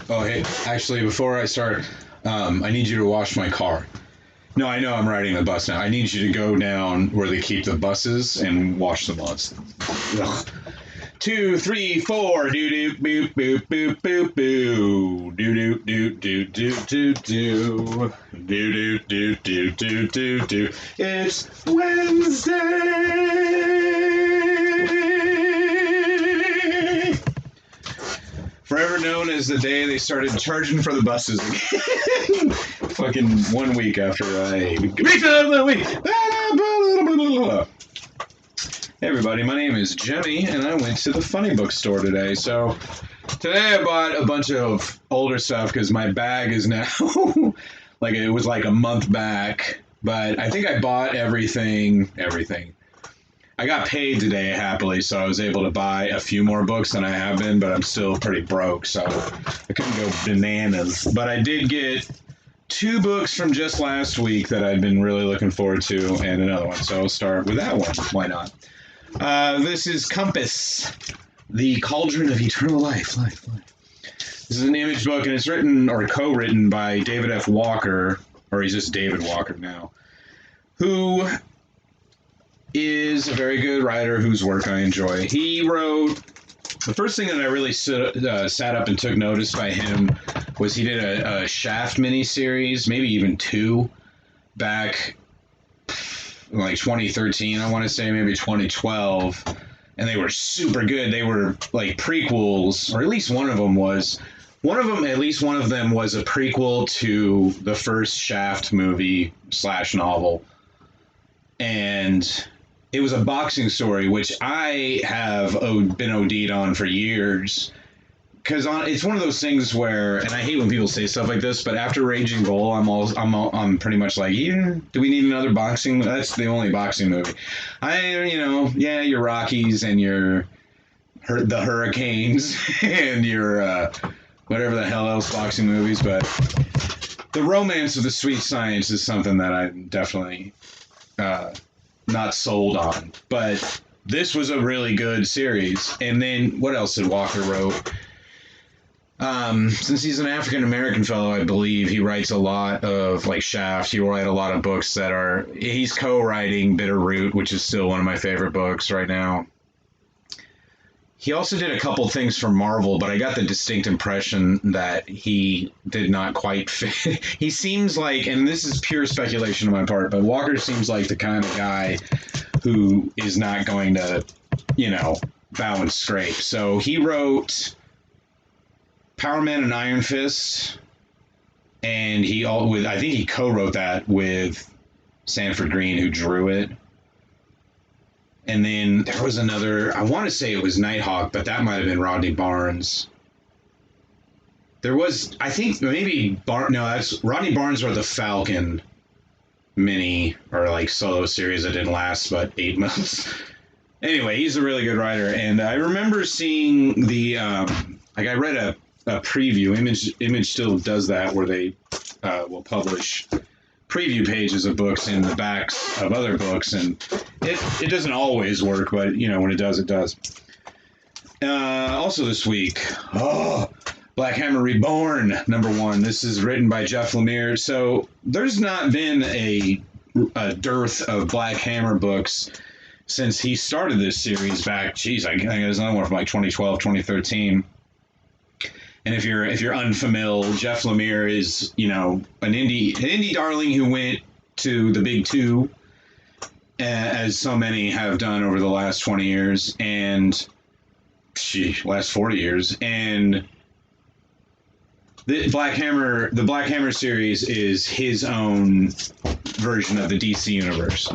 Oh, hey, actually, before I start, I need you to wash my car. No, I know I'm riding the bus now. I need you to go down where they keep the buses and wash the lots. Ugh. 2, 3, 4. Doo doo boop boop boop boop boo. Doo doo doo doo doo doo doo. Doo doo doo doo doo doo doo. It's Wednesday. Forever known as the day they started charging for the buses again. Fucking 1 week after I. Week of the week! Hey everybody, my name is Jimmy, and I went to the funny book store today. So today I bought a bunch of older stuff because my bag is now like it was like a month back. But I think I bought everything. I got paid today happily, so I was able to buy a few more books than I have been, but I'm still pretty broke, so I couldn't go bananas. But I did get 2 books from just last week that I'd been really looking forward to, and another one, so I'll start with that one. Why not? This is Compass, The Cauldron of Eternal Life. This is an Image book, and it's written or co-written by David F. Walker, or he's just David Walker now, who is a very good writer whose work I enjoy. He wrote the first thing that I really sat up and took notice by him was he did a Shaft miniseries, maybe even 2, back in like 2013, I want to say, maybe 2012, and they were super good. They were like prequels, or at least one of them was. At least one of them was a prequel to the first Shaft movie / novel, and it was a boxing story, which I have been OD'd on for years. Because it's one of those things where, and I hate when people say stuff like this, but after Raging Bull, I'm pretty much like, yeah, do we need another boxing? That's the only boxing movie. Yeah, your Rockies and your the Hurricanes and your whatever the hell else boxing movies, but the romance of the sweet science is something that I'm definitely not sold on. But this was a really good series. And then what else did Walker wrote? Since he's an African American fellow, I believe he writes a lot of like Shaft. He write a lot of books he's co-writing Bitterroot, which is still one of my favorite books right now. He also did a couple things for Marvel, but I got the distinct impression that he did not quite fit. He seems like, and this is pure speculation on my part, but Walker seems like the kind of guy who is not going to, bow and scrape. So he wrote Power Man and Iron Fist, and I think he co-wrote that with Sanford Green, who drew it. And then there was another, I want to say it was Nighthawk, but that might have been Rodney Barnes. There was, I think maybe, that's Rodney Barnes wrote the Falcon mini, or like solo series that didn't last but 8 months. Anyway, he's a really good writer, and I remember seeing I read a preview. Image still does that, where they will publish preview pages of books in the backs of other books, and it doesn't always work, but when it does, it does. Also this week, Black Hammer Reborn #1. This is written by Jeff Lemire. So there's not been a dearth of Black Hammer books since he started this series back. Geez, I think there's another one from like 2012, 2013. And if you're unfamiliar, Jeff Lemire is, an indie darling who went to the big 2, as so many have done over the last 20 years, and last 40 years. And the Black Hammer series is his own version of the DC universe.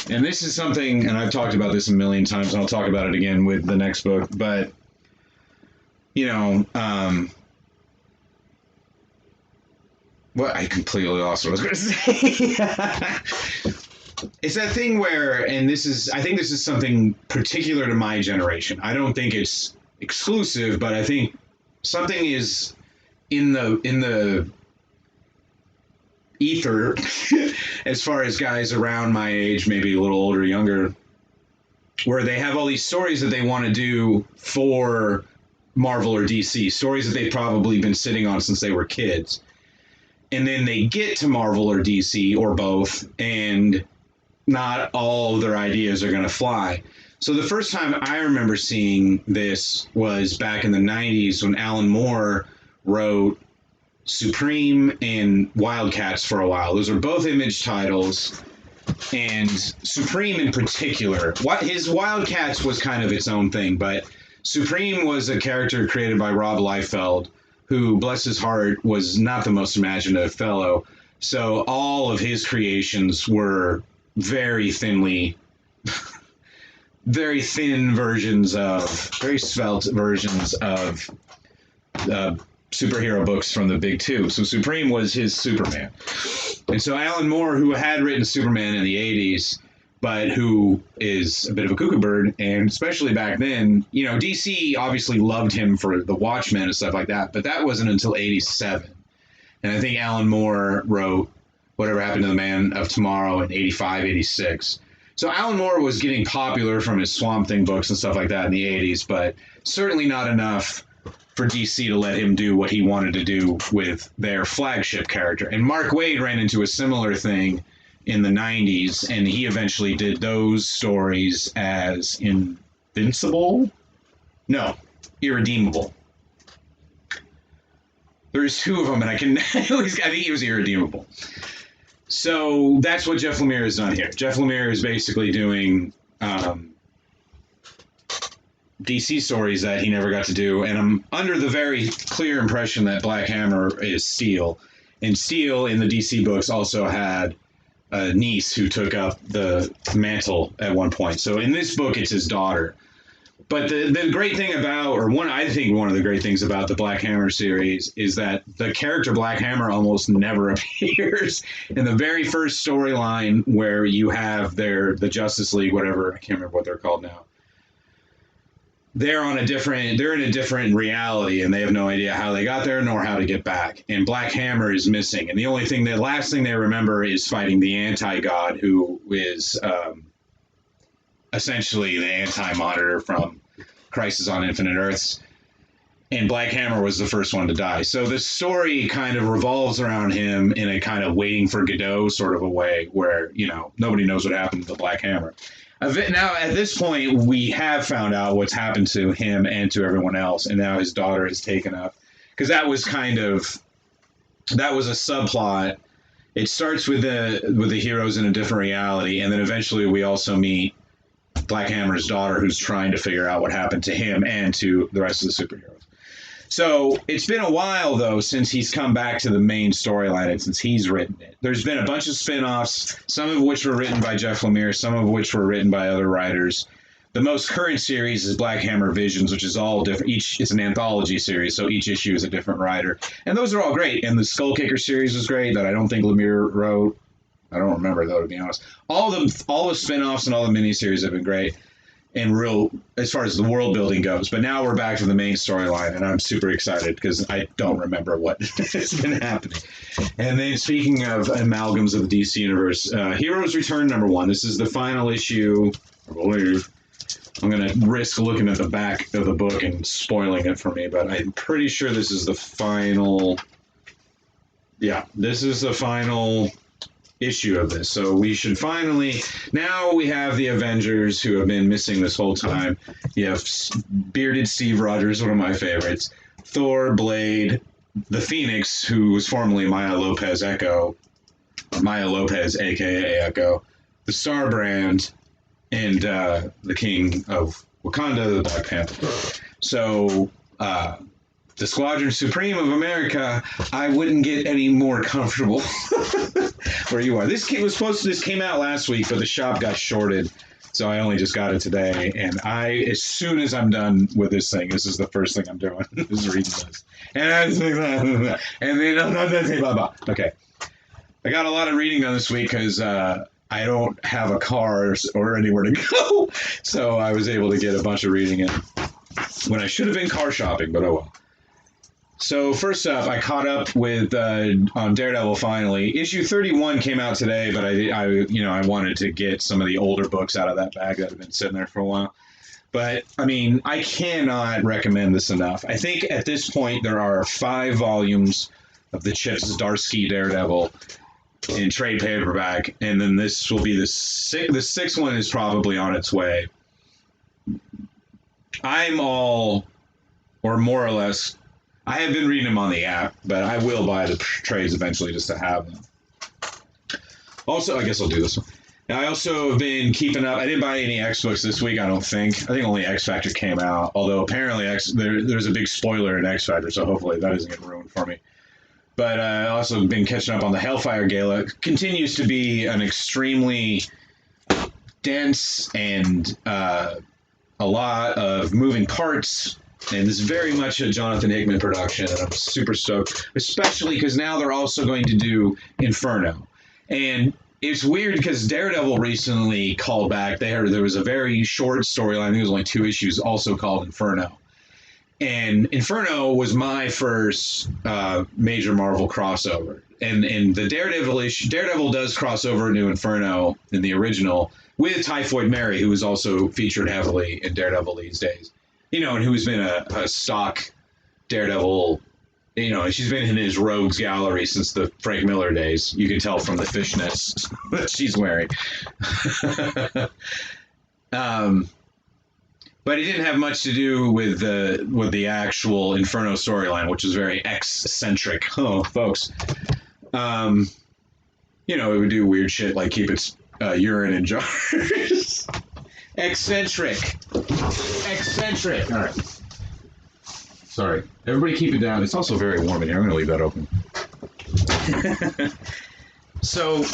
And this is something, and I've talked about this a million times, and I'll talk about it again with the next book, but what I completely lost what I was going to say. It's that thing where, and I think this is something particular to my generation. I don't think it's exclusive, but I think something is in the ether as far as guys around my age, maybe a little older, younger, where they have all these stories that they want to do for Marvel or DC, stories that they've probably been sitting on since they were kids. And then they get to Marvel or DC or both, and not all of their ideas are going to fly. So the first time I remember seeing this was back in the 90s when Alan Moore wrote Supreme and Wildcats for a while. Those are both Image titles. And Supreme in particular, his Wildcats was kind of its own thing, but Supreme was a character created by Rob Liefeld, who, bless his heart, was not the most imaginative fellow. So all of his creations were very thin very svelte versions of superhero books from the big two. So Supreme was his Superman. And so Alan Moore, who had written Superman in the 80s, but who is a bit of a cuckoo bird, and especially back then, DC obviously loved him for the Watchmen and stuff like that, but that wasn't until 87. And I think Alan Moore wrote Whatever Happened to the Man of Tomorrow in 85, 86. So Alan Moore was getting popular from his Swamp Thing books and stuff like that in the 80s, but certainly not enough for DC to let him do what he wanted to do with their flagship character. And Mark Waid ran into a similar thing in the 90s, and he eventually did those stories as Invincible? No, Irredeemable. There's two of them, and I think it was Irredeemable. So that's what Jeff Lemire has done here. Jeff Lemire is basically doing DC stories that he never got to do, and I'm under the very clear impression that Black Hammer is Steel. And Steel in the DC books also had a niece who took up the mantle at one point. So in this book, it's his daughter. But the great thing about, I think one of the great things about the Black Hammer series is that the character Black Hammer almost never appears. In the very first storyline where you have the Justice League, whatever, I can't remember what they're called now. They're in a different reality, and they have no idea how they got there nor how to get back. And Black Hammer is missing. And the last thing they remember is fighting the anti-god, who is essentially the anti-Monitor from Crisis on Infinite Earths. And Black Hammer was the first one to die. So the story kind of revolves around him in a kind of Waiting for Godot sort of a way where, nobody knows what happened to the Black Hammer. Now, at this point, we have found out what's happened to him and to everyone else, and now his daughter is taken up. Because that was a subplot. It starts with the heroes in a different reality, and then eventually we also meet Black Hammer's daughter, who's trying to figure out what happened to him and to the rest of the superheroes. So it's been a while, though, since he's come back to the main storyline and since he's written it. There's been a bunch of spin-offs, some of which were written by Jeff Lemire, some of which were written by other writers. The most current series is Black Hammer Visions, which is all different. It's an anthology series, so each issue is a different writer. And those are all great. And the Skull Kicker series is great, that I don't think Lemire wrote. I don't remember, though, to be honest. All the spin-offs and all the miniseries have been great. And as far as the world building goes. But now we're back to the main storyline, and I'm super excited because I don't remember what has been happening. And then speaking of amalgams of the DC Universe, Heroes Return #1. This is the final issue, I believe. I'm going to risk looking at the back of the book and spoiling it for me, but I'm pretty sure this is the final... Yeah, this is the final issue of this. So we should finally, now we have the Avengers who have been missing this whole time. You have bearded Steve Rogers, one of my favorites, Thor, Blade, the Phoenix, who was formerly Maya Lopez, aka Echo, the Starbrand, and the King of Wakanda, the Black Panther. So the Squadron Supreme of America, I wouldn't get any more comfortable where you are. This came out last week, but the shop got shorted, so I only just got it today. And as soon as I'm done with this thing, this is the first thing I'm doing, is reading this. And then blah, blah. Okay. I got a lot of reading done this week because I don't have a car or anywhere to go, so I was able to get a bunch of reading in when I should have been car shopping, but oh well. So first up, I caught up with on Daredevil finally. Issue 31 came out today, but I wanted to get some of the older books out of that bag that have been sitting there for a while. But I mean, I cannot recommend this enough. I think at this point there are 5 volumes of the Chip Zdarsky Daredevil in trade paperback, and then this will be the sixth. The sixth one is probably on its way. I'm all, or more or less, I have been reading them on the app, but I will buy the trades eventually just to have them. Also, I guess I'll do this one. Now, I also have been keeping up. I didn't buy any X books this week, I don't think. I think only X Factor came out, although apparently there's a big spoiler in X Factor, so hopefully that isn't getting ruined for me. But I also been catching up on the Hellfire Gala. It continues to be an extremely dense and a lot of moving parts. And it's very much a Jonathan Hickman production, and I'm super stoked, especially because now they're also going to do Inferno. And it's weird because Daredevil recently called back. There was a very short storyline, I think it was only 2 issues, also called Inferno. And Inferno was my first major Marvel crossover. And the Daredevil issue, Daredevil does cross over into Inferno in the original with Typhoid Mary, who is also featured heavily in Daredevil these days. You know, and who's been a stock Daredevil. You know, she's been in his rogues gallery since the Frank Miller days. You can tell from the fishnets that she's wearing. But it didn't have much to do with the actual Inferno storyline, which is very eccentric. Oh, folks. You know, it would do weird shit like keep its urine in jars. Eccentric. Eccentric. All right. Sorry. Everybody keep it down. It's also very warm in here. I'm going to leave that open. So,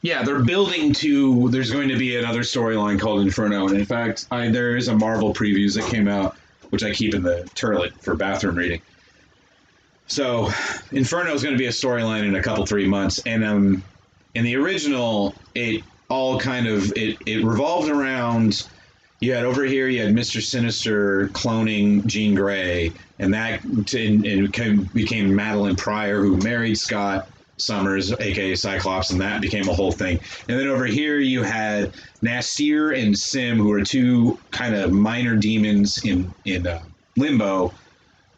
yeah, they're building to... There's going to be another storyline called Inferno. And in fact, there is a Marvel previews that came out, which I keep in the turlet for bathroom reading. So, Inferno is going to be a storyline in a couple, 3 months. And in the original, it all kind of... It revolved around... You had over here, you had Mr. Sinister cloning Jean Grey, and that became Madeline Pryor, who married Scott Summers, aka Cyclops, and that became a whole thing. And then over here, you had Nasir and Sim, who are 2 kind of minor demons in Limbo,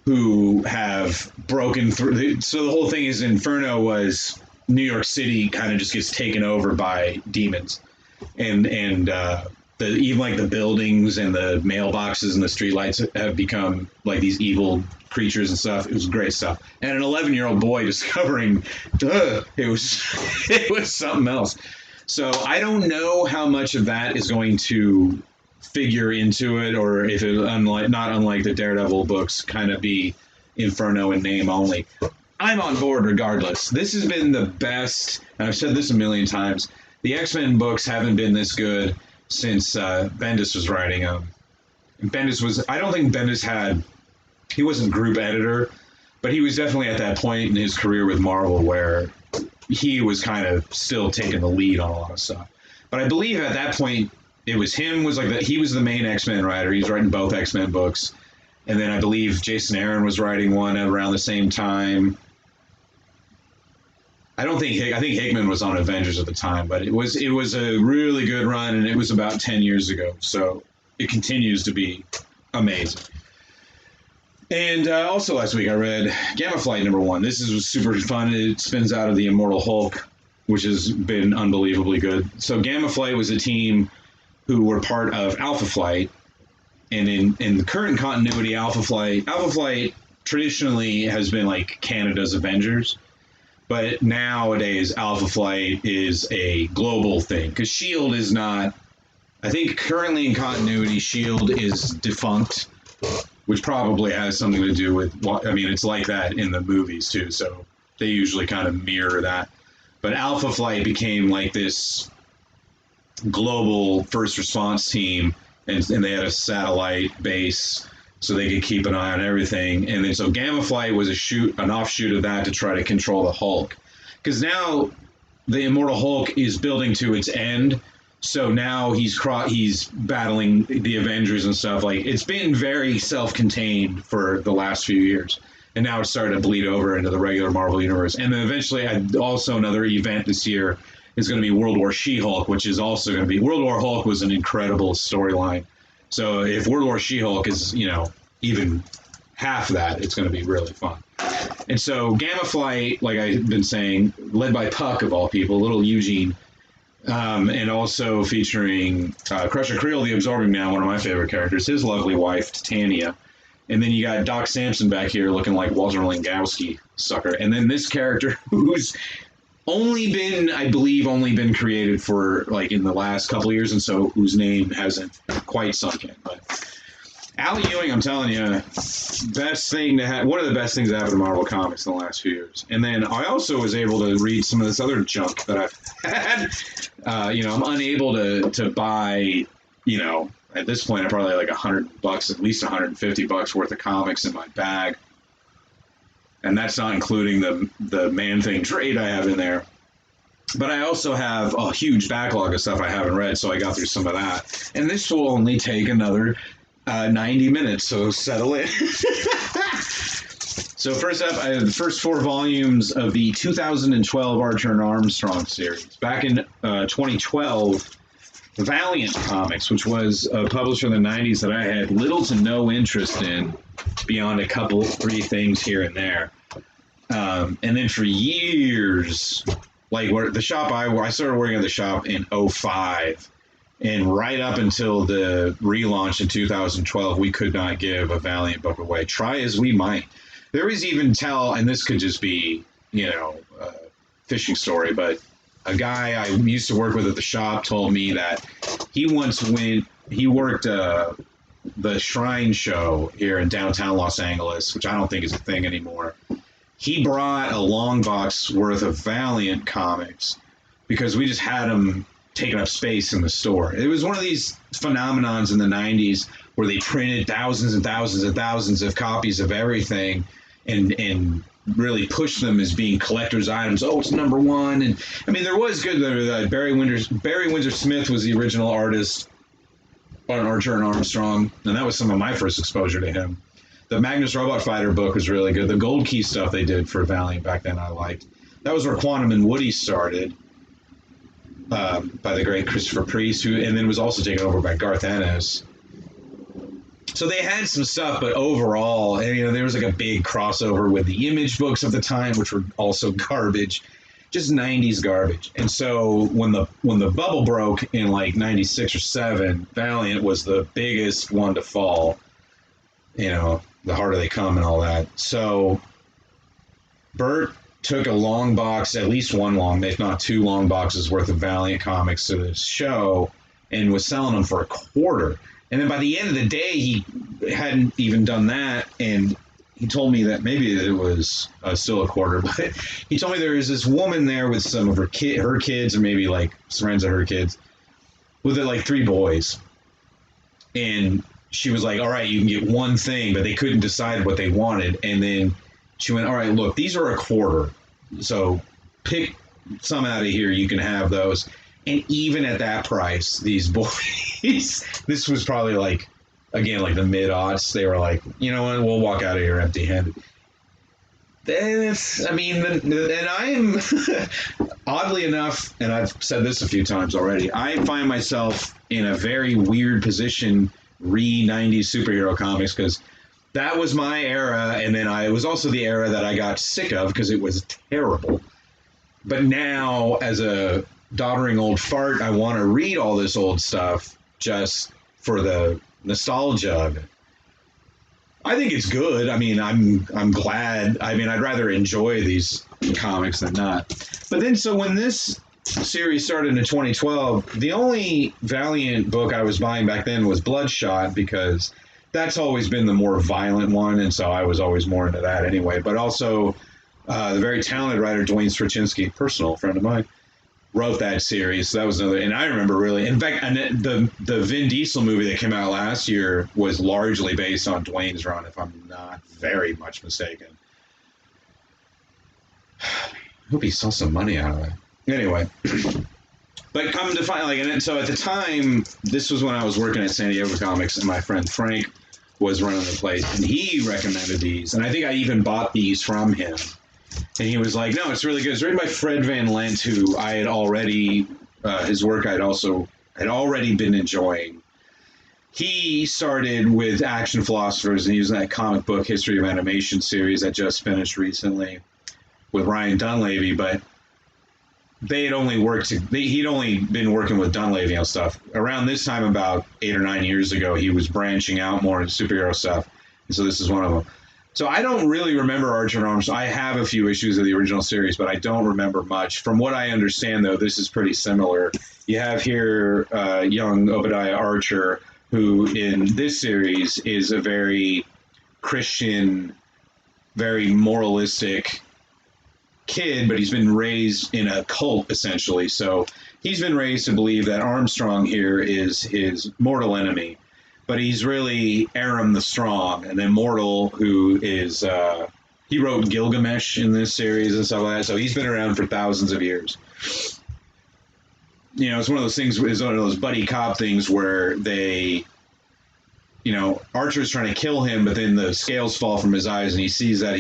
who have broken through. So the whole thing is Inferno was New York City kind of just gets taken over by demons, and even like the buildings and the mailboxes and the streetlights have become like these evil creatures and stuff. It was great stuff. And an 11-year-old boy discovering, it was something else. So I don't know how much of that is going to figure into it, or if it, not unlike the Daredevil books, kind of be Inferno in name only. I'm on board regardless. This has been the best, and I've said this a million times, the X-Men books haven't been this good since Bendis was writing them. I don't think Bendis he wasn't group editor, but he was definitely at that point in his career with Marvel where he was kind of still taking the lead on a lot of stuff. But I believe at that point, it was him, he was the main X-Men writer. He was writing both X-Men books. And then I believe Jason Aaron was writing one around the same time. I think Hickman was on Avengers at the time, but it was a really good run, and it was about 10 years ago. So it continues to be amazing. And also last week I read Gamma Flight #1. This was super fun. It spins out of the Immortal Hulk, which has been unbelievably good. So Gamma Flight was a team who were part of Alpha Flight, and in the current continuity, Alpha Flight traditionally has been like Canada's Avengers. But nowadays, Alpha Flight is a global thing. Because S.H.I.E.L.D. is not... I think currently in continuity, S.H.I.E.L.D. is defunct, which probably has something to do with... I mean, it's like that in the movies, too. So they usually kind of mirror that. But Alpha Flight became like this global first response team. And they had a satellite base, so they could keep an eye on everything. And then so Gamma Flight was an offshoot of that to try to control the Hulk. Because now the Immortal Hulk is building to its end, so now he's battling the Avengers and stuff. Like, it's been very self-contained for the last few years. And now it's starting to bleed over into the regular Marvel Universe. And then eventually, also another event this year is going to be World War She-Hulk, which is also going to be... World War Hulk was an incredible storyline. So if World War She-Hulk is, even half that, it's going to be really fun. And so Gamma Flight, like I've been saying, led by Puck of all people, little Eugene, and also featuring Crusher Creel, the Absorbing Man, one of my favorite characters, his lovely wife, Titania. And then you got Doc Samson back here looking like Walter Langowski, sucker. And then this character who's I believe, only been created for like in the last couple of years, and so whose name hasn't quite sunk in. But Al Ewing, I'm telling you, best thing to have, one of the best things that happened to Marvel Comics in the last few years. And then I also was able to read some of this other junk that I've had. I'm unable to buy, at this point, I'm probably like $100, at least $150 worth of comics in my bag. And that's not including the Man-Thing trade I have in there. But I also have a huge backlog of stuff I haven't read, so I got through some of that. And this will only take another 90 minutes, so settle in. So first up, I have the first 4 volumes of the 2012 Archer and Armstrong series. Back in 2012, Valiant Comics, which was a publisher in the 90s that I had little to no interest in beyond a couple, 3 things here and there. And then for years, like where the shop I started working at the shop in 2005, and right up until the relaunch in 2012, we could not give a Valiant book away. Try as we might. There was even and this could just be, a fishing story, but a guy I used to work with at the shop told me that he worked the Shrine Show here in downtown Los Angeles, which I don't think is a thing anymore. He brought a long box worth of Valiant comics because we just had them taking up space in the store. It was one of these phenomenons in the 90s where they printed thousands and thousands and thousands of copies of everything and really pushed them as being collector's items. Oh, it's number one. And I mean, there was good. Barry Windsor Smith was the original artist on Archer and Armstrong, and that was some of my first exposure to him. The Magnus Robot Fighter book was really good. The Gold Key stuff they did for Valiant back then I liked. That was where Quantum and Woody started, by the great Christopher Priest, and then was also taken over by Garth Ennis. So they had some stuff, but overall, there was like a big crossover with the Image books of the time, which were also garbage, just 90s garbage. And so when the bubble broke in like 96 or 7, Valiant was the biggest one to fall. The harder they come and all that. So Bert took a long box, at least one long, if not 2 long boxes worth of Valiant comics to this show, and was selling them for $0.25. And then by the end of the day, he hadn't even done that, and he told me that maybe it was still $0.25, but he told me there was this woman there with some of her kids, or maybe like some friends of her kids, with like 3 boys. And she was like, all right, you can get one thing, but they couldn't decide what they wanted. And then she went, all right, look, these are $0.25. So pick some out of here. You can have those. And even at that price, these boys, this was probably like, again, like the mid-aughts, they were like, you know what, we'll walk out of here empty-handed. And I'm, oddly enough, and I've said this a few times already, I find myself in a very weird position re-90s superhero comics, because that was my era, and then it was also the era that I got sick of because it was terrible. But now, as a doddering old fart, I want to read all this old stuff just for the nostalgia of it. I think it's good. I mean, I'm glad. I mean, I'd rather enjoy these comics than not. But then, so when this series started in 2012, the only Valiant book I was buying back then was Bloodshot, because that's always been the more violent one, and so I was always more into that anyway. But also, the very talented writer Dwayne Straczynski, personal friend of mine, wrote that series. So that was another, and I remember really, in fact, the Vin Diesel movie that came out last year was largely based on Dwayne's run, if I'm not very much mistaken. I hope he saw some money out of that. Anyway, but come to find, and so at the time, this was when I was working at San Diego Comics, and my friend Frank was running the place, and he recommended these, and I think I even bought these from him. And he was like, no, it's really good. It's written by Fred Van Lent, who I had already, his work I'd already been enjoying. he started with Action Philosophers, and he was in that comic book History of Animation series that just finished recently with Ryan Dunleavy, but he'd only been working with Dunleavy on stuff. Around this time, about 8 or 9 years ago, he was branching out more into superhero stuff, and so this is one of them. So I don't really remember Archer and Armstrong. I have a few issues of the original series, but I don't remember much. From what I understand, though, this is pretty similar. You have here young Obadiah Archer, who in this series is a very Christian, very moralistic kid, but he's been raised in a cult, essentially. So he's been raised to believe that Armstrong here is his mortal enemy. But he's really Aram the Strong, an immortal who is, he wrote Gilgamesh in this series and stuff like that, so he's been around for thousands of years. You know, it's one of those things, it's one of those buddy cop things where they, you know, Archer's trying to kill him, but then the scales fall from his eyes and he sees that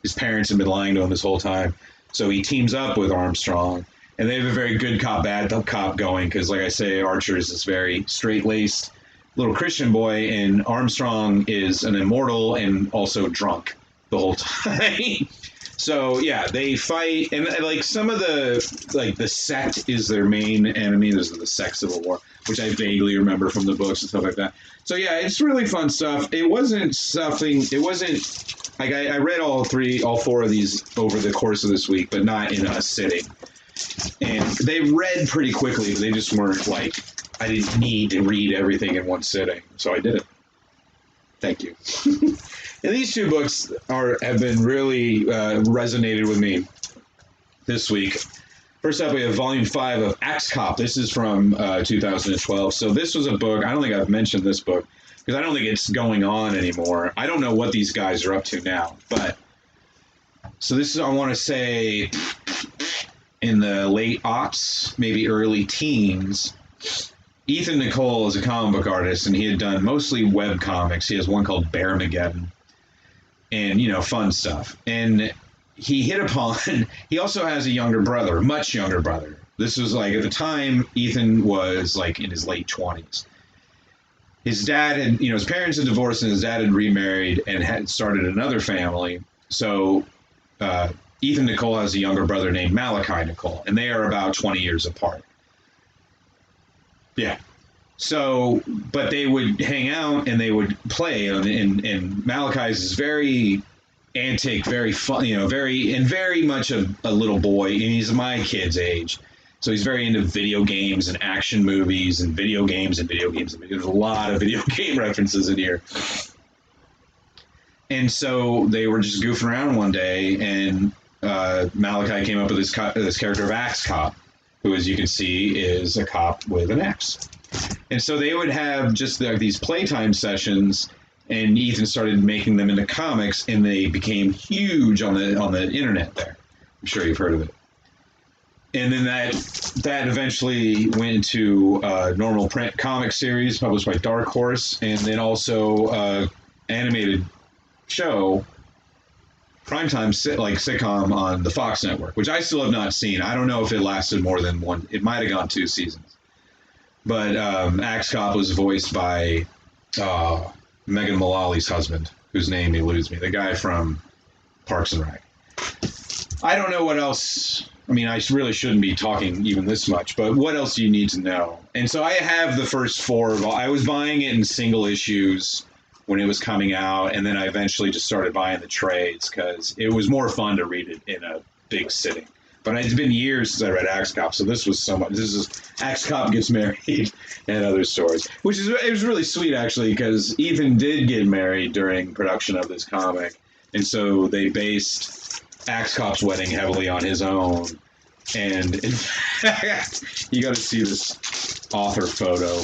his parents have been lying to him this whole time. So he teams up with Armstrong, and they have a very good cop, bad cop going, because like I say, Archer is this very straight-laced little Christian boy, and Armstrong is an immortal and also drunk the whole time. So yeah, they fight, and like some of the sect is their main enemy. There's the Sect Civil War, which I vaguely remember from the books and stuff like that. So yeah, it's really fun stuff. It wasn't like I read all four of these over the course of this week, but not in a sitting. And they read pretty quickly, but they just weren't like, I didn't need to read everything in one sitting, so I did it. Thank you. And these two books have been really resonated with me this week. First up, we have Volume 5 of Axe Cop. This is from 2012. So this was a book, I don't think I've mentioned this book, because I don't think it's going on anymore. I don't know what these guys are up to now, but so this is, I want to say, in the late aughts, maybe early teens. Ethan Nicolle is a comic book artist, and he had done mostly web comics. He has one called Bearmageddon, and, you know, fun stuff. And he hit upon, he also has a younger brother, much younger brother. This was like, at the time, Ethan was like in his late 20s. His dad had, you know, his parents had divorced, and his dad had remarried and had started another family. So Ethan Nicolle has a younger brother named Malachi Nicolle, and they are about 20 years apart. Yeah. So, but they would hang out and they would play, and Malachi's is very antic, very fun, you know, very much a little boy, and he's my kid's age. So he's very into video games and action movies and video games and video games. There's a lot of video game references in here. And so they were just goofing around one day, and Malachi came up with this character of Axe Cop, who, as you can see, is a cop with an axe. And so they would have just these playtime sessions, and Ethan started making them into comics, and they became huge on the internet there. I'm sure you've heard of it. And then that eventually went into a normal print comic series published by Dark Horse, and then also animated show, primetime sitcom on the Fox network, which I still have not seen. I don't know if it lasted more than one. It might have gone 2 seasons. But Axe Cop was voiced by Megan Mullally's husband, whose name eludes me, the guy from Parks and Rec. I don't know what else. I mean, I really shouldn't be talking even this much, but what else do you need to know? And so I have the first 4. I was buying it in single issues when it was coming out, and then I eventually just started buying the trades because it was more fun to read it in a big sitting. But it's been years since I read Axe Cop, so this was so much. This is Axe Cop Gets Married and other stories, it was really sweet actually, because Ethan did get married during production of this comic, and so they based Axe Cop's wedding heavily on his own. And in fact, you got to see this author photo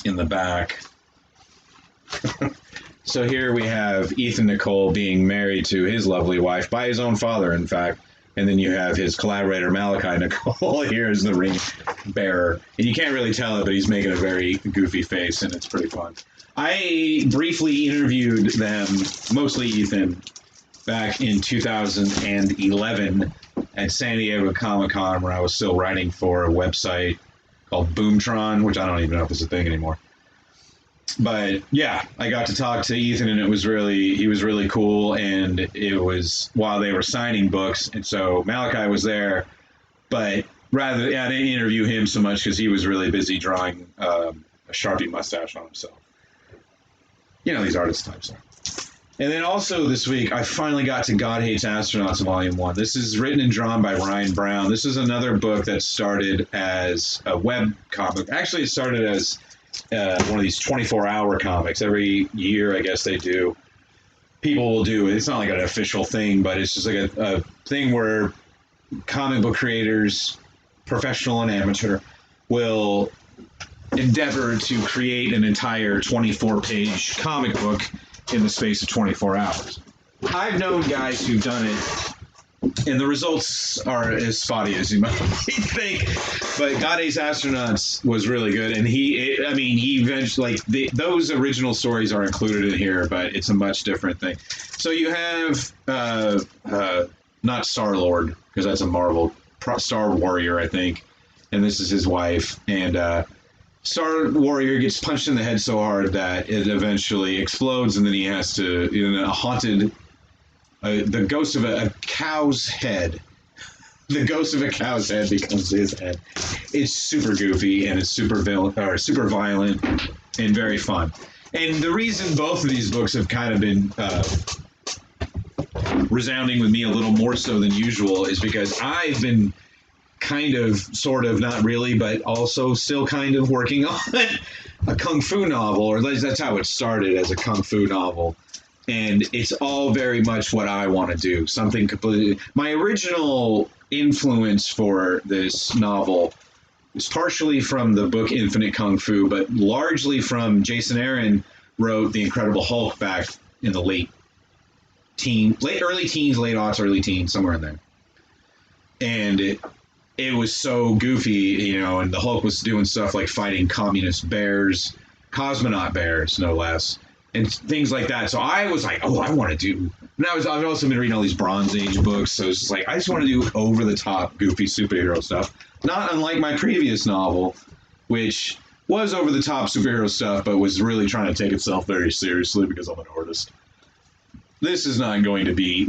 in the back. So here we have Ethan Nicolle being married to his lovely wife by his own father, in fact. And then you have his collaborator, Malachi Nicolle, here as the ring bearer. And you can't really tell it, but he's making a very goofy face, and it's pretty fun. I briefly interviewed them, mostly Ethan, back in 2011 at San Diego Comic-Con, where I was still writing for a website called Boomtron, which I don't even know if it's a thing anymore. But yeah, I got to talk to Ethan, and he was really cool. And it was while they were signing books, and so Malachi was there, but I didn't interview him so much because he was really busy drawing a Sharpie mustache on himself. You know these artist types are. And then also this week, I finally got to God Hates Astronauts Volume 1. This is written and drawn by Ryan Brown. This is another book that started as a web comic. Actually, it started as one of these 24-hour comics. Every year, I guess they do. People will do it. It's not like an official thing, but it's just like a thing where comic book creators, professional and amateur, will endeavor to create an entire 24-page comic book in the space of 24 hours. I've known guys who've done it, and the results are as spotty as you might think. But God Hates Astronauts was really good, and he eventually, like, those original stories are included in here, but it's a much different thing. So you have not Star-Lord, because that's a Marvel, Star Warrior, I think, and this is his wife, and Star Warrior gets punched in the head so hard that it eventually explodes, and then he has to, in a haunted, the ghost of a cow's head. The ghost of a cow's head becomes his head. It's super goofy, and it's super violent and very fun. And the reason both of these books have kind of been resounding with me a little more so than usual is because I've been kind of, sort of, not really, but also still kind of working on a kung fu novel, or at least that's how it started, as a kung fu novel. And it's all very much what I want to do. Something completely. My original influence for this novel is partially from the book Infinite Kung Fu, but largely from Jason Aaron wrote The Incredible Hulk back in the early teens, late aughts, early teens, somewhere in there. And it was so goofy, and the Hulk was doing stuff like fighting communist bears, cosmonaut bears, no less, and things like that. So I was like, oh, I want to do. And I've also been reading all these Bronze Age books, so it's just like, I just want to do over-the-top, goofy superhero stuff. Not unlike my previous novel, which was over-the-top superhero stuff, but was really trying to take itself very seriously because I'm an artist. This is not going to be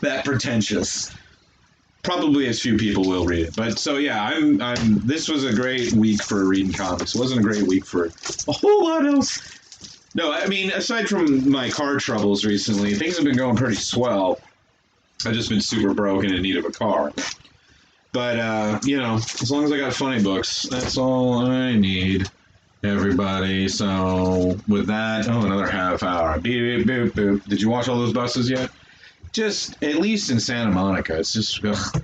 that pretentious. Probably as few people will read it, but so yeah, I'm. This was a great week for reading comics. It wasn't a great week for a whole lot else. No, I mean, aside from my car troubles recently, things have been going pretty swell. I've just been super broke and in need of a car. But as long as I got funny books, that's all I need. Everybody. So with that, another half hour. Beep, beep, boop, boop. Did you watch all those buses yet? Just, at least in Santa Monica, it's just, ugh.